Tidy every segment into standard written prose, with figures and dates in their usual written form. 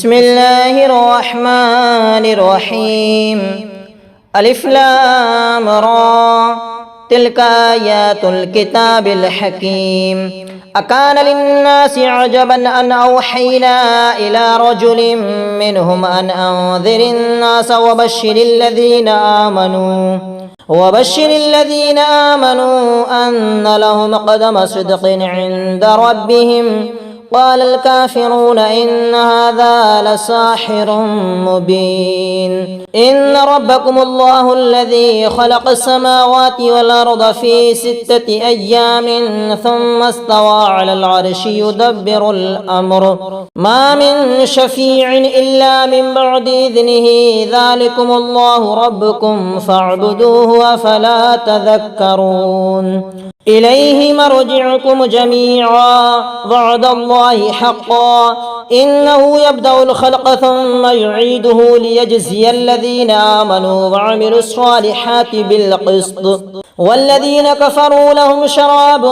بسم الله الرحمن الرحيم ألف لام را تلك آيات الكتاب الحكيم أكان للناس عجبا أن أوحينا إلى رجل منهم أن أنذر الناس وبشر الذين آمنوا أن لهم قدم صدق عند ربهم قال الكافرون إن هذا لساحر مبين إن ربكم الله الذي خلق السماوات والأرض في 6 أيام ثم استوى على العرش يدبر الأمر ما من شفيع إلا من بعد إذنه ذلكم الله ربكم فاعبدوه أفلا تذكرون إليه مرجعكم جميعا وعد الله حقا إنه يبدأ الخلق ثم يعيده ليجزي الذين آمنوا وعملوا الصالحات بالقسط والذين كفروا لهم شراب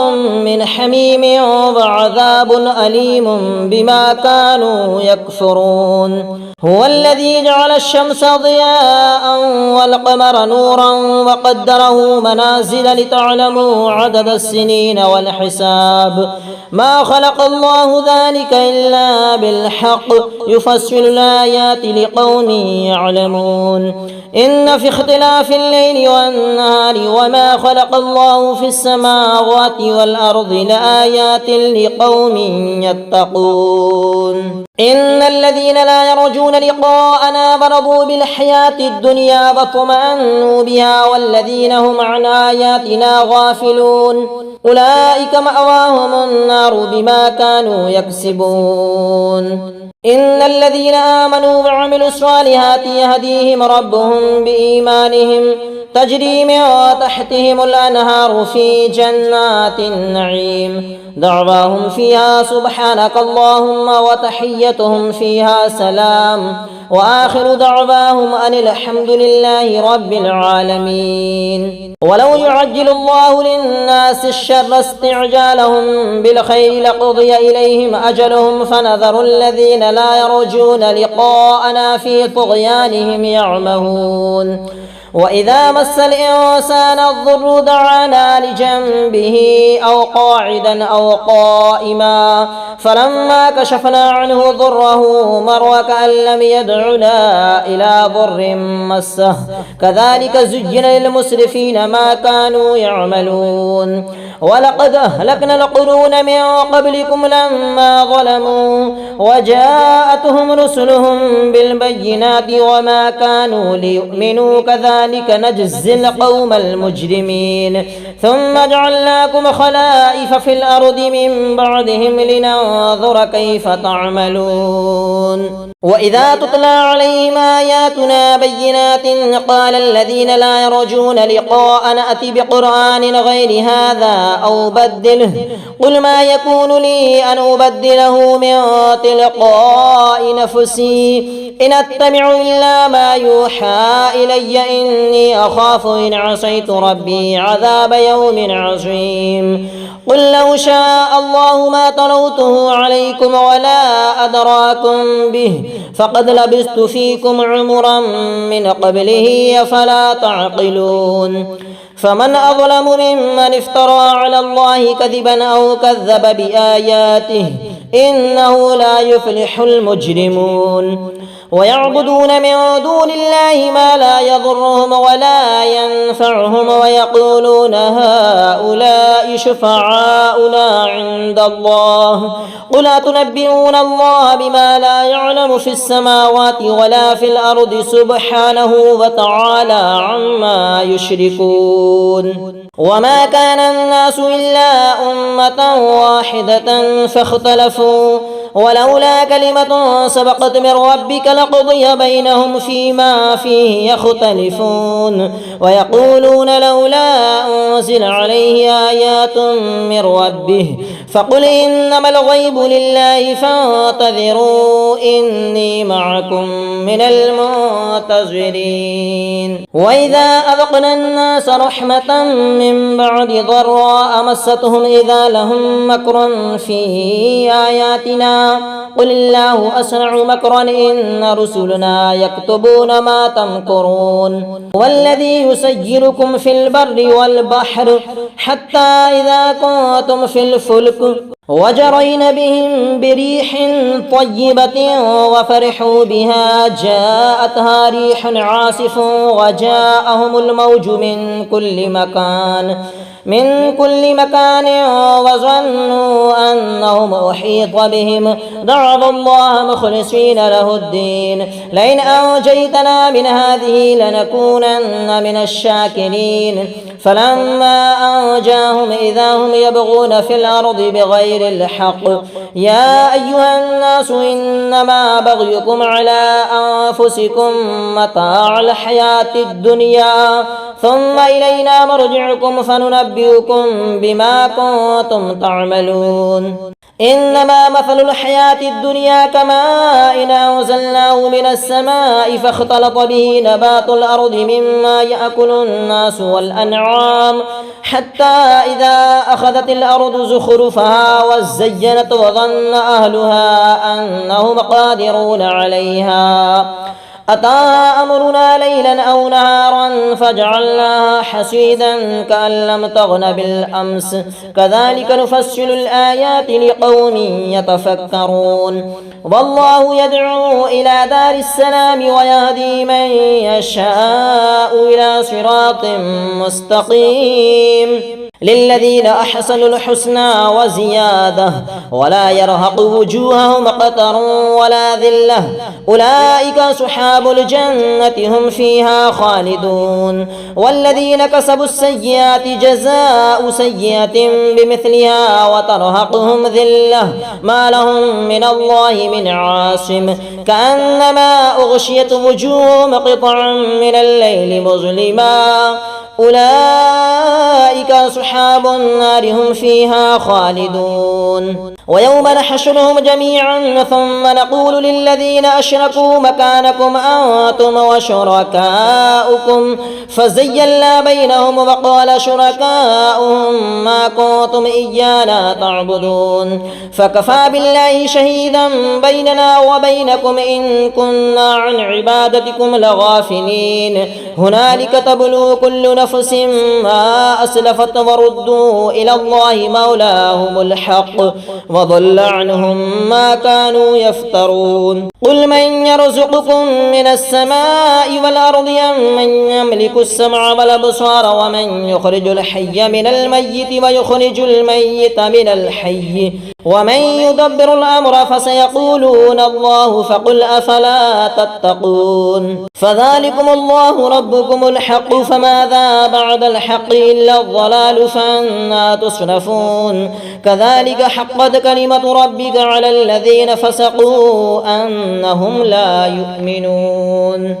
من حميم وعذاب أليم بما كانوا يكفرون هو الذي جعل الشمس ضياء والقمر نورا وقدره منازل لتعلموا عدد السنين والحساب ما خلق الله ذلك إلا بالحق يفصل الآيات لقوم يعلمون إن في اختلاف الليل والنهار وما خلق الله في السماوات والأرض لآيات لقوم يتقون إن الذين لا يرجون لقاءنا ورضوا بالحياة الدنيا واطمأنوا بها والذين هم عن آياتنا غافلون أولئك مأواهم النار بما كانوا يكسبون إن الذين آمنوا وعملوا الصالحات يهديهم ربهم بإيمانهم تجري من تحتهم الأنهار في جنات النعيم دعواهم فيها سبحانك اللهم وتحيتهم فيها سلام وآخر دعواهم أن الحمد لله رب العالمين ولو يعجل الله للناس الشر استعجالهم بالخير لقضي إليهم أجلهم فنذر الذين لا يرجون لقاءنا في طغيانهم يعمهون وإذا مس الإنسان الضر دعانا لجنبه أو قاعدا أو قائما فلما كشفنا عنه ضره مر كأن لم يدعنا إلى ضر مسه كذلك زين للمسرفين ما كانوا يعملون ولقد أهلكنا القرون من قبلكم لما ظلموا وجاءتهم رسلهم بالبينات وما كانوا ليؤمنوا كذلك نجزي القوم المجرمين ثم جعلناكم خلائف في الأرض من بعدهم لننظر كيف تعملون وإذا تتلى عليهم آياتنا بينات قال الذين لا يرجون لقاءنا أت بقرآن غير هذا أو بدله قل ما يكون لي أن أبدله من تلقاء نفسي إن أتبع إلا ما يوحى إلي إني أخاف إن عصيت ربي عذاب يوم عظيم قل لو شاء الله ما تلوته عليكم ولا أدراكم به فقد لبثت فيكم عمرا من قبله أفلا تعقلون فمن أظلم ممن افترى على الله كذبا أو كذب بآياته إنه لا يفلح المجرمون ويعبدون من دون الله ما لا يضرهم ولا ينفعهم ويقولون هؤلاء شفعاؤنا عند الله قل أتنبئون الله بما لا يعلم في السماوات ولا في الأرض سبحانه وتعالى عما يشركون وما كان الناس إلا أمة واحدة فاختلفوا ولولا كلمة سبقت من ربك لقضي بينهم فيما فيه يختلفون ويقولون لولا أنزل عليه آيات من ربه فقل إنما الغيب لله فانتظروا إني معكم من المنتظرين. وإذا أذقنا الناس رحمة من بعد ضراء مستهم إذا لهم مكر في آياتنا قل الله أسرع مكرا إن رسلنا يكتبون ما تمكرون. والذي يسيركم في البر والبحر حتى إذا كنتم في الفلك وجرين بهم بريح طيبة وفرحوا بها جاءتها ريح عاصف وجاءهم الموج من كل مكان وظنوا أنهم أحيط بهم دعوا الله مخلصين له الدين لئن أنجيتنا من هذه لنكونن من الشاكرين. فلما أنجاهم إذا هم يبغون في الأرض بغير الحق يا أيها الناس إنما بغيكم على أنفسكم متاع الحياة الدنيا ثم إلينا مرجعكم فننبئكم بما كنتم تعملون. إنما مثل الحياة الدنيا كماء أنزلناه من السماء فاختلط به نبات الأرض مما يأكل الناس والأنعام حتى إذا أخذت الأرض زخرفها وزينت وظن أهلها أنهم قادرون عليها أتاها أمرنا ليلا أو نهارا فجعلناها حسيدا كأن لم تغن بالأمس كذلك نفصل الآيات لقوم يتفكرون. والله يدعو إلى دار السلام ويهدي من يشاء إلى صراط مستقيم. للذين أحسنوا الحسنى وزيادة ولا يرهق وجوههم قتر ولا ذلة أولئك أصحاب الجنة هم فيها خالدون. والذين كسبوا السيئات جزاء سيئة بمثلها وترهقهم ذلة ما لهم من الله من عاصم كأنما أغشيت وجوههم قطعا من الليل مظلما أولئك أصحاب النار هم فيها خالدون. ويوم نحشرهم جميعا ثم نقول للذين أشركوا مكانكم أنتم وشركاؤكم فزيّلنا بينهم وقال شركاؤهم ما كنتم إيانا تعبدون فكفى بالله شهيدا بيننا وبينكم إن كنا عن عبادتكم لغافلين. هنالك تبلو كل نفس ما أسلفت وردوا إلى الله مولاهم الحق وضل عنهم ما كانوا يفترون. قل من يرزقكم من السماء والأرض أم من يملك السمع والأبصار ومن يخرج الحي من الميت ويخرج الميت من الحي ومن يدبر الأمر فسيقولون الله فقل أفلا تتقون. فذلكم الله ربكم الحق فماذا بعد الحق إلا الضلال فأنى تصرفون. كذلك حقت كلمة ربك على الذين فسقوا أنهم لا يؤمنون.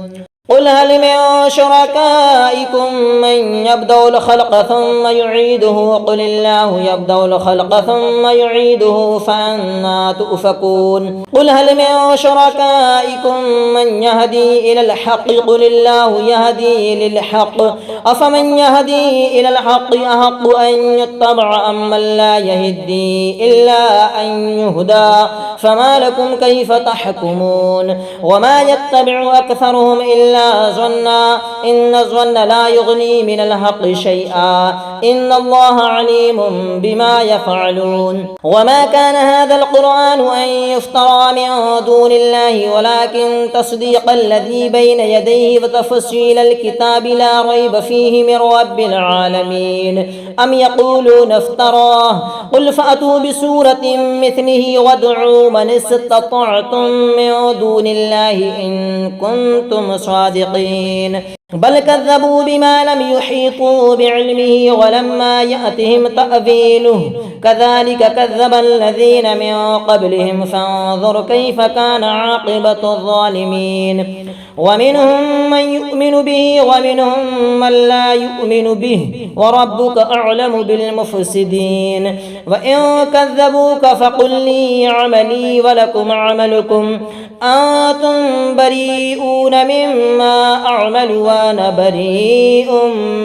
قل هل من شركائكم من يبدأ الخلق ثم يعيده قل الله يبدأ الخلق ثم يعيده فأنى تؤفكون. قل هل من شركائكم من يهدي إلى الحق قل الله يهدي للحق أفمن يهدي إلى الحق أحق أن يتبع أم من لا يهدي إلا أن يهدى فما لكم كيف تحكمون. وما يتبع أكثرهم إلا ظنا إن الظن لا يغني من الحق شيئا إن الله عليم بما يفعلون. وما كان هذا القرآن أن يفترى من دون الله ولكن تصديق الذي بين يديه وتفصيل الكتاب لا ريب فيه من رب العالمين. أم يقولون افتراه قل فأتوا بسورة مثله وادعوا من استطعتم من دون الله إن كنتم صادقين. بل كذبوا بما لم يحيطوا بعلمه ولما يأتهم تأويله كذلك كذب الذين من قبلهم فانظر كيف كان عاقبة الظالمين ومنهم من يؤمن به ومنهم من لا يؤمن به وربك أعلم بالمفسدين وإن كذبوك فقل لي عملي ولكم عملكم أنتم بريئون مما أعمل وأنا بريء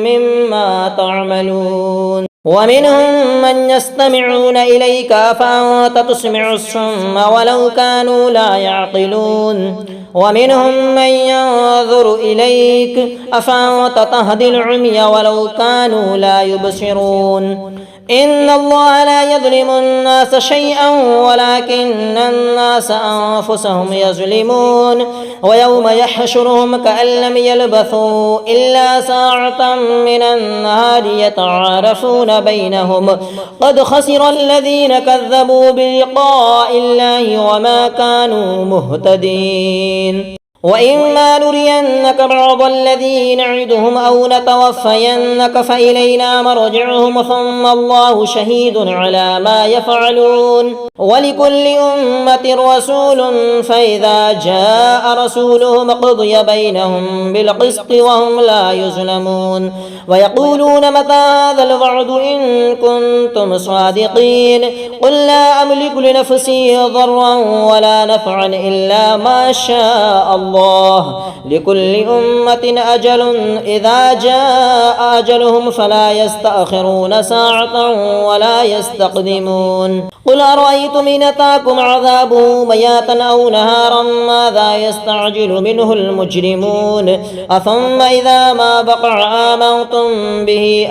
مما تعملون ومنهم من يستمعون إليك فأنت تسمع الصم ولو كانوا لا يعقلون ومنهم من ينظر إليك أفأنت تهدي العمي ولو كانوا لا يبصرون إن الله لا يظلم الناس شيئا ولكن الناس أنفسهم يظلمون ويوم يحشرهم كأن لم يلبثوا إلا ساعة من النهار يتعارفون بينهم قد خسر الذين كذبوا بلقاء الله وما كانوا مهتدين وإما نرينك بعض الذي نعدهم أو نتوفينك فإلينا مرجعهم ثم الله شهيد على ما يفعلون ولكل أمة رسول فإذا جاء رسولهم قضي بينهم بالقسط وهم لا يظلمون ويقولون متى هذا الوعد إن كنتم صادقين قل لا أملك لنفسي ضرا ولا نفعا إلا ما شاء الله لكل أمة أجل إذا جاء أجلهم فلا يستأخرون ساعة ولا يستقدمون قل أرأيتم إن أتاكم عذابه بياتا أو نهارا ماذا يستعجل منه المجرمون أثم إذا ما بقع آمنتم به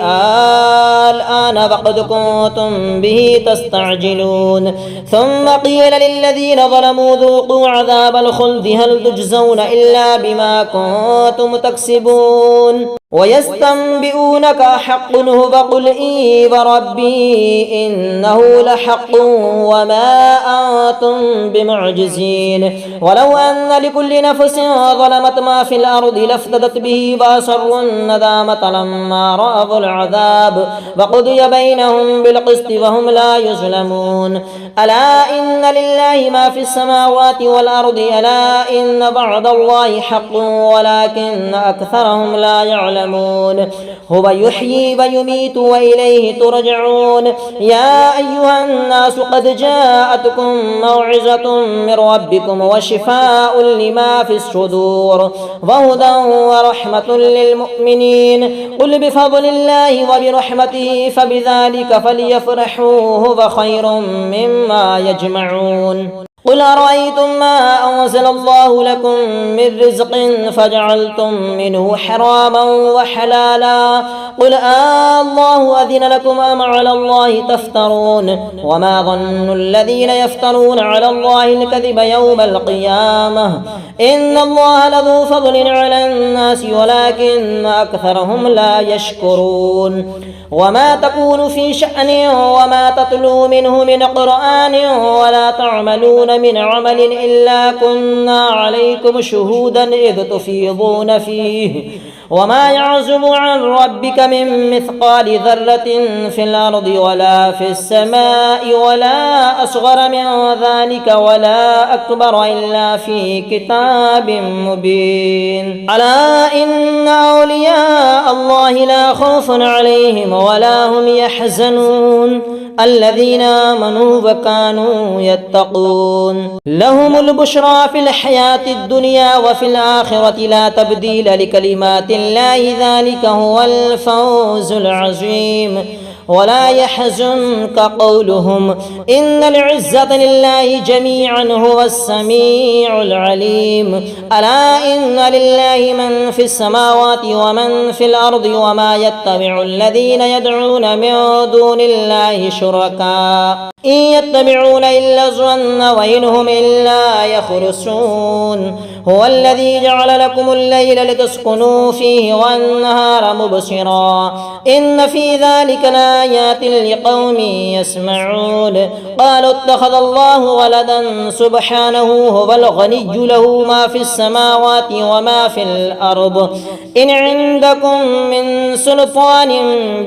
الآن فقد كنتم به تستعجلون ثم قيل للذين ظلموا ذوقوا عذاب الخلد هل تجزون إلا بما كنتم تكسبون ويستنبئونك أحق هو فقل إي وربي إنه لحق وما أنتم بمعجزين ولو أن لكل نفس ظلمت ما في الأرض لافتدت به وأسروا الندامة لما رأوا العذاب وقضي بينهم بالقسط وهم لا يظلمون ألا إن لله ما في السماوات والأرض ألا إن وعد الله حق ولكن أكثرهم لا يعلمون هو يحيي ويميت وإليه ترجعون يا أيها الناس قد جاءتكم موعظة من ربكم وشفاء لما في الصدور وهدى ورحمة للمؤمنين قل بفضل الله وبرحمته فبذلك فليفرحوا هو خير مما يجمعون قل أرأيتم ما أنزل الله لكم من رزق فجعلتم منه حراما وحلالا قل الله أذن لكم أم على الله تفترون وما ظن الذين يفترون على الله الكذب يوم القيامة إن الله لذو فضل على الناس ولكن أكثرهم لا يشكرون وما تكون في شأن وما تتلو منه من قرآن ولا تعملون من عمل إلا كنا عليكم شهودا إذ تفيضون فيه وما يعزب عن ربك من مثقال ذرة في الأرض ولا في السماء ولا أصغر من ذلك ولا أكبر إلا في كتاب مبين ألا إن أولياء الله لا خوف عليهم ولا هم يحزنون الذين آمنوا وكانوا يتقون لهم البشرى في الحياة الدنيا وفي الآخرة لا تبديل لكلمات الله ذلك هو الفوز العظيم ولا يحزنك قولهم إن العزة لله جميعا هو السميع العليم ألا إن لله من في السماوات ومن في الأرض وما يتبع الذين يدعون من دون الله شركاء إن يتبعون إلا الظن وإن هم إلا يخرصون هو الذي جعل لكم الليل لتسكنوا فيه والنهار مبصرا إن في ذلك لآيات لقوم يسمعون قالوا اتخذ الله ولدا سبحانه هو الغني له ما في السماوات وما في الأرض إن عندكم من سلطان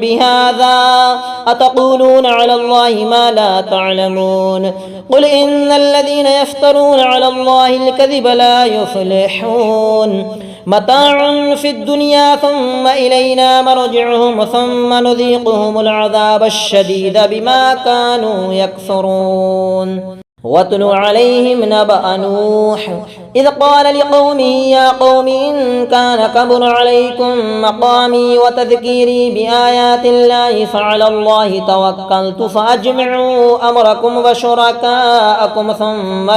بهذا أتقولون على الله ما لا تعلمون قل إن الذين يفترون على الله الكذب لا يفلحون متاع في الدنيا ثم إلينا مرجعهم ثم نذيقهم العذاب الشديد بما كانوا يكفرون واتل عليهم نبأ نوح إذ قال لقومه يا قوم إن كان كبر عليكم مقامي وتذكيري بآيات الله فعلى الله توكلت فأجمعوا أمركم وشركاءكم ثم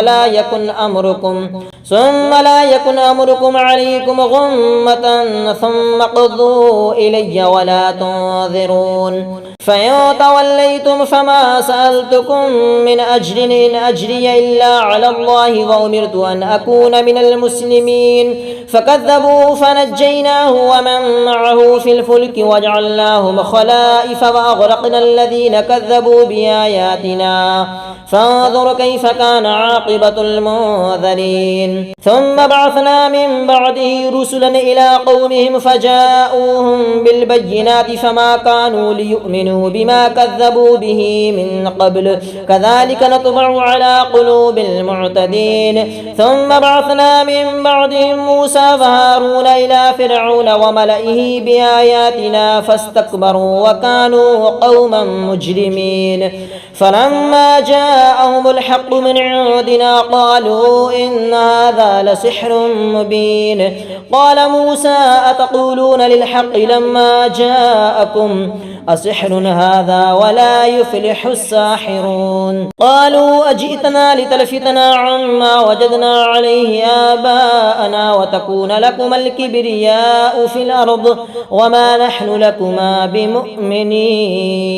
لا يكن أمركم عليكم غمة ثم قضوا إلي ولا تنظرون فإن توليتم فما سألتكم من أجر إن أجري إلا على الله وأمرت أن أكون من المسلمين فكذبوا فنجيناه ومن معه في الفلك وجعلناهم خلائف وأغرقنا الذين كذبوا بآياتنا فانظر كيف كان عاقبة المنذرين ثم بعثنا من بعده رسلا إلى قومهم فجاءوهم بالبينات فما كانوا ليؤمنوا بما كذبوا به من قبل كذلك نطبع على قلوب المعتدين ثم بعثنا من بعدهم موسى وهارون إلى فرعون وملئه بآياتنا فاستكبروا وكانوا قوما مجرمين فلما جاءهم الحق من عندنا قالوا إن هذا لسحر مبين قال موسى أتقولون للحق لما جاءكم أسحر هذا ولا يفلح الساحرون قالوا أجئتنا لتلفتنا عما وجدنا عليه آباءنا وتكون لكما الكبرياء في الأرض وما نحن لكما بمؤمنين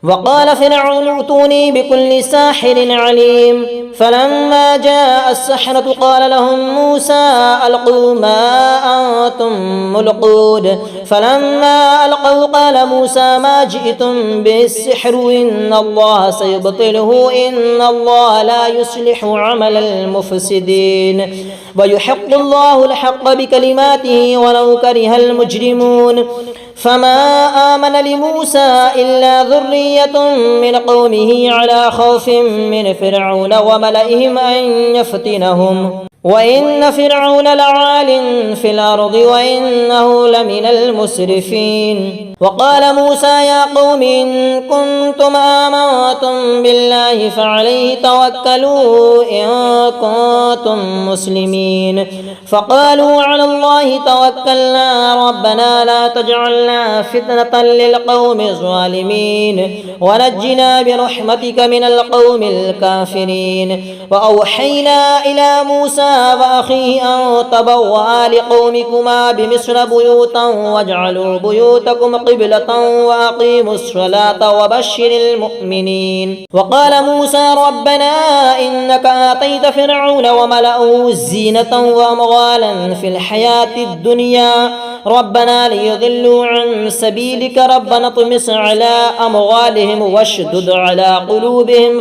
وقال فرعون ائتوني بكل ساحر عليم فلما جاء السحرة قال لهم موسى ألقوا ما أنتم ملقون فلما ألقوا قال موسى ما جئتم به السحر إن الله سيبطله إن الله لا يصلح عمل المفسدين ويحق الله الحق بكلماته ولو كره المجرمون فما آمن لموسى إلا ذرية من قومه على خوف من فرعون وملئهم أن يفتنهم وإن فرعون لعال في الأرض وإنه لمن المسرفين وقال موسى يا قوم إن كنتم آمنتم بالله فعليه توكلوا إن كنتم مسلمين فقالوا على الله توكلنا ربنا لا تجعلنا فتنة للقوم الظالمين ونجنا برحمتك من القوم الكافرين وأوحينا إلى موسى وأخيه أن تبوأ لقومكما بمصر بيوتا واجعلوا بيوتكم قبلة وأقيموا الصلاة وبشر المؤمنين وقال موسى ربنا إنك آتيت فرعون وملأه زينة وأموالا في الحياة الدنيا ربنا ليضلوا عن سبيلك ربنا اطمس على أموالهم واشدد على قلوبهم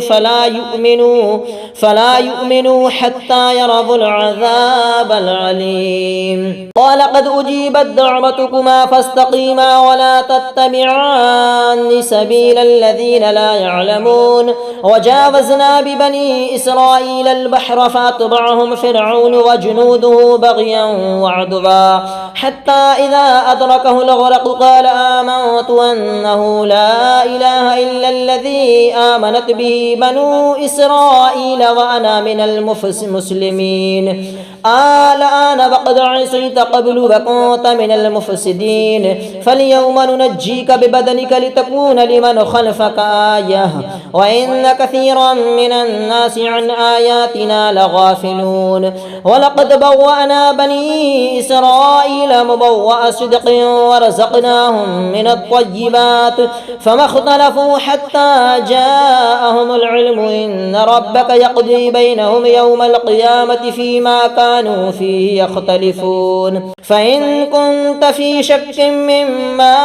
فلا يؤمنوا حتى يروا العذاب العليم قال قد أجيبت دعوتكما فاستقيما ولا تتبعان سبيل الذين لا يعلمون وجاوزنا ببني إسرائيل البحر فأتبعهم فرعون وجنوده بغيا وعدوا حتى إذا أدركه الغرق قال آمنت أنه لا إله إلا الذي آمنت به بنو إسرائيل وأنا من المسلمين الآن وقد عصيت قبل وكنت من المفسدين فاليوم ننجيك ببدنك لتكون لمن خلفك آية وإن كثيرا من الناس عن آياتنا لغافلون ولقد بوأنا بني إسرائيل مبوأ وصدق ورزقناهم من الطيبات فما اختلفوا حتى جاءهم العلم إن ربك يقضي بينهم يوم القيامة فيما كانوا فيه يختلفون فإن كنت في شك مما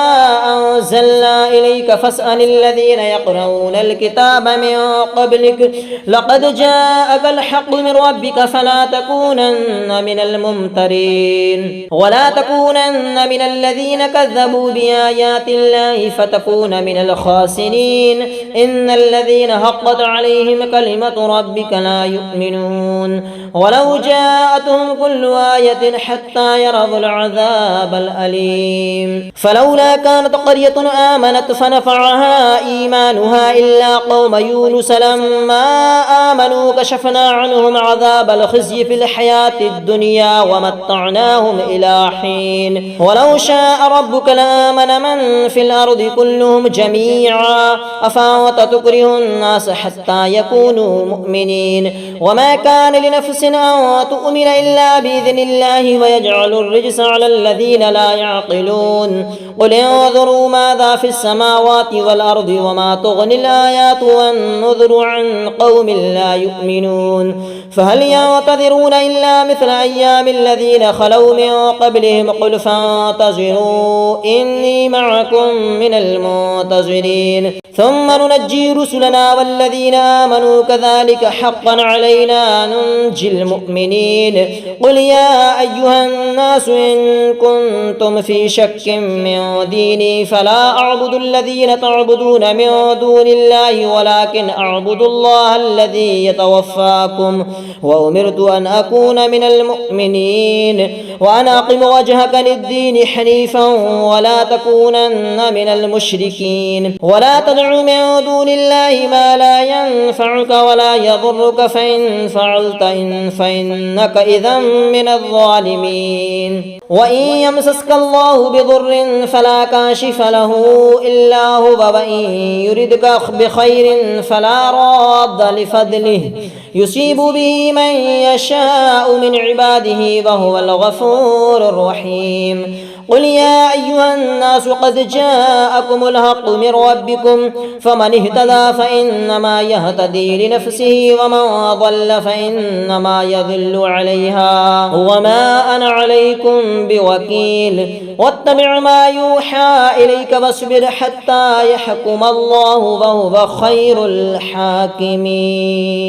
أنزلنا إليك فاسأل الذين يقرؤون الكتاب من قبلك لقد جاءك الحق من ربك فلا تكونن من الممترين ولا تكونن من الذين كذبوا بآيات الله فتكون من الخاسرين إن الذين حقت عليهم كلمة ربك لا يؤمنون ولو جاءتهم كل آية حتى يروا العذاب الأليم فلولا كانت قرية آمنت فنفعها إيمانها إلا قوم يونس لما آمنوا كشفنا عنهم عذاب الخزي في الحياة الدنيا ومتعناهم إلى حين ولو شاء ربك لآمن من في الأرض كلهم جميعا أفأنت تكره الناس حتى يكونوا مؤمنين وما كان لنفس أن تؤمن إلا بإذن الله ويجعل الرجس على الذين لا يعقلون قل انظروا ماذا في السماوات والأرض وما تغني الآيات والنذر عن قوم لا يؤمنون فهل ينتظرون إلا مثل أيام الذين خلوا من قبلهم قل فانتظروا إني معكم من المنتظرين ثم ننجي رسلنا والذين آمنوا كذلك حقا علينا ننجي المؤمنين قل يا أيها الناس إن كنتم في شك من ديني فلا أعبد الذين تعبدون من دون الله ولكن أعبد الله الذي يتوفاكم وأمرت أن أكون من المؤمنين وأن أقم وجهك للدين حنيفا ولا تكونن من المشركين ولا تدع من دون الله ما لا ينفعك ولا يضرك فإن فعلت فإنك إذا من الظالمين وإن يمسسك الله بضر فلا كاشف له إلا هو وإن يردك بخير فلا راد لفضله يصيب به من يشاء من عباده وهو الغفور الرحيم قل يا أيها الناس قد جاءكم الحق من ربكم فمن اهتدى فإنما يهتدي لنفسه ومن ضل فإنما يضل عليها وما أنا عليكم بوكيل واتبع ما يوحى إليك واصبر حتى يحكم الله وهو خير الحاكمين.